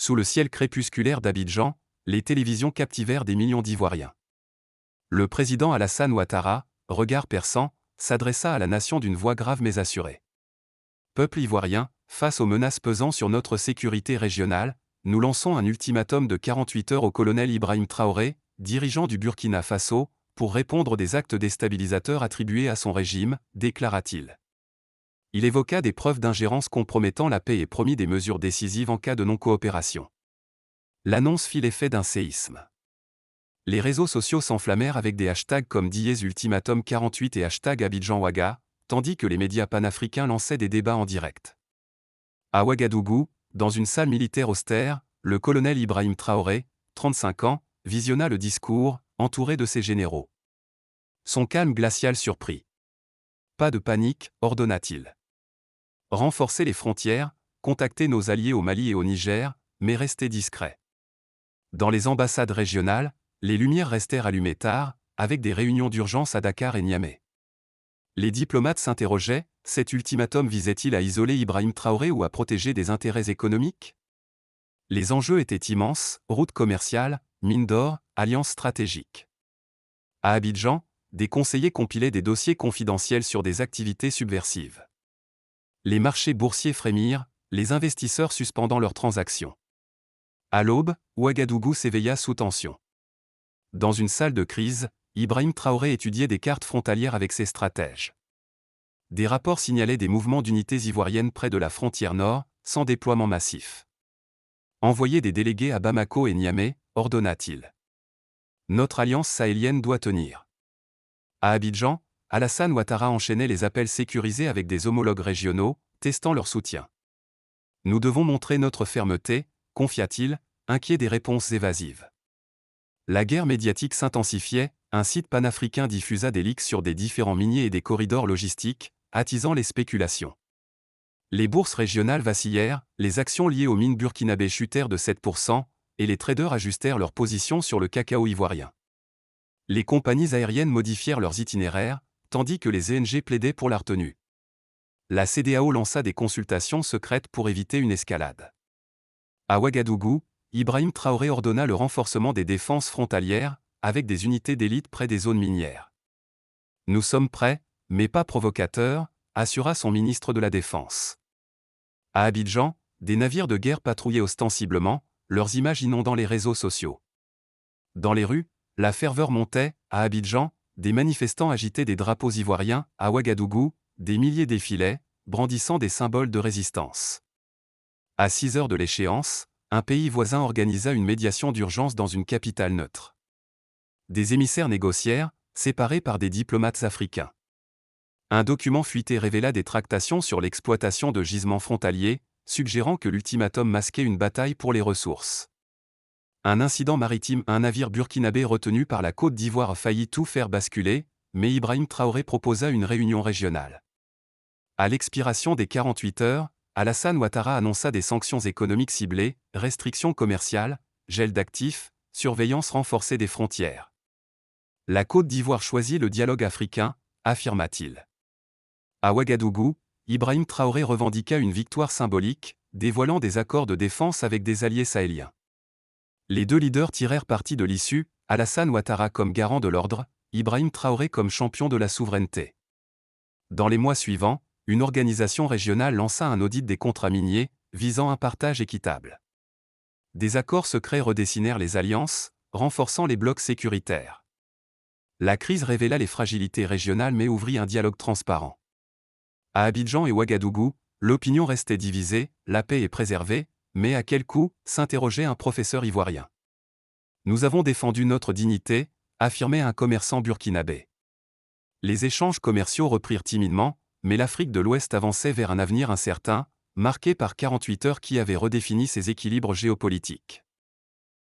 Sous le ciel crépusculaire d'Abidjan, les télévisions captivèrent des millions d'Ivoiriens. Le président Alassane Ouattara, regard perçant, s'adressa à la nation d'une voix grave mais assurée. Peuple ivoirien, face aux menaces pesant sur notre sécurité régionale, nous lançons un ultimatum de 48 heures au colonel Ibrahim Traoré, dirigeant du Burkina Faso, pour répondre des actes déstabilisateurs attribués à son régime, déclara-t-il. Il évoqua des preuves d'ingérence compromettant la paix et promit des mesures décisives en cas de non-coopération. L'annonce fit l'effet d'un séisme. Les réseaux sociaux s'enflammèrent avec des hashtags comme #Ultimatum 48 et #AbidjanOuaga, tandis que les médias panafricains lançaient des débats en direct. À Ouagadougou, dans une salle militaire austère, le colonel Ibrahim Traoré, 35 ans, visionna le discours, entouré de ses généraux. Son calme glacial surprit. Pas de panique, ordonna-t-il. Renforcez les frontières, contactez nos alliés au Mali et au Niger, mais restez discrets. Dans les ambassades régionales, les lumières restèrent allumées tard, avec des réunions d'urgence à Dakar et Niamey. Les diplomates s'interrogeaient, cet ultimatum visait-il à isoler Ibrahim Traoré ou à protéger des intérêts économiques? Les enjeux étaient immenses, routes commerciales, mines d'or, alliances stratégiques. À Abidjan, des conseillers compilaient des dossiers confidentiels sur des activités subversives. Les marchés boursiers frémirent, les investisseurs suspendant leurs transactions. À l'aube, Ouagadougou s'éveilla sous tension. Dans une salle de crise, Ibrahim Traoré étudiait des cartes frontalières avec ses stratèges. Des rapports signalaient des mouvements d'unités ivoiriennes près de la frontière nord, sans déploiement massif. Envoyez des délégués à Bamako et Niamey, ordonna-t-il. Notre alliance sahélienne doit tenir. À Abidjan, Alassane Ouattara enchaînait les appels sécurisés avec des homologues régionaux, testant leur soutien. Nous devons montrer notre fermeté, confia-t-il, inquiet des réponses évasives. La guerre médiatique s'intensifiait, un site panafricain diffusa des leaks sur des différents miniers et des corridors logistiques, attisant les spéculations. Les bourses régionales vacillèrent, les actions liées aux mines burkinabées chutèrent de 7%, et les traders ajustèrent leur position sur le cacao ivoirien. Les compagnies aériennes modifièrent leurs itinéraires, tandis que les ONG plaidaient pour la retenue. La CEDEAO lança des consultations secrètes pour éviter une escalade. À Ouagadougou, Ibrahim Traoré ordonna le renforcement des défenses frontalières, avec des unités d'élite près des zones minières. Nous sommes prêts, mais pas provocateurs, assura son ministre de la Défense. À Abidjan, des navires de guerre patrouillaient ostensiblement, leurs images inondant les réseaux sociaux. Dans les rues, la ferveur montait, à Abidjan, des manifestants agitaient des drapeaux ivoiriens, à Ouagadougou, des milliers défilaient, brandissant des symboles de résistance. À 6 heures de l'échéance, un pays voisin organisa une médiation d'urgence dans une capitale neutre. Des émissaires négocièrent, séparés par des diplomates africains. Un document fuité révéla des tractations sur l'exploitation de gisements frontaliers, suggérant que l'ultimatum masquait une bataille pour les ressources. Un incident maritime, un navire burkinabé retenu par la Côte d'Ivoire a failli tout faire basculer, mais Ibrahim Traoré proposa une réunion régionale. À l'expiration des 48 heures, Alassane Ouattara annonça des sanctions économiques ciblées, restrictions commerciales, gel d'actifs, surveillance renforcée des frontières. La Côte d'Ivoire choisit le dialogue africain, affirma-t-il. À Ouagadougou, Ibrahim Traoré revendiqua une victoire symbolique, dévoilant des accords de défense avec des alliés sahéliens. Les deux leaders tirèrent parti de l'issue, Alassane Ouattara comme garant de l'ordre, Ibrahim Traoré comme champion de la souveraineté. Dans les mois suivants, une organisation régionale lança un audit des contrats miniers, visant un partage équitable. Des accords secrets redessinèrent les alliances, renforçant les blocs sécuritaires. La crise révéla les fragilités régionales mais ouvrit un dialogue transparent. À Abidjan et Ouagadougou, l'opinion restait divisée, la paix est préservée, mais à quel coût, s'interrogeait un professeur ivoirien. Nous avons défendu notre dignité, affirmait un commerçant burkinabé. Les échanges commerciaux reprirent timidement, mais l'Afrique de l'Ouest avançait vers un avenir incertain, marqué par 48 heures qui avaient redéfini ses équilibres géopolitiques.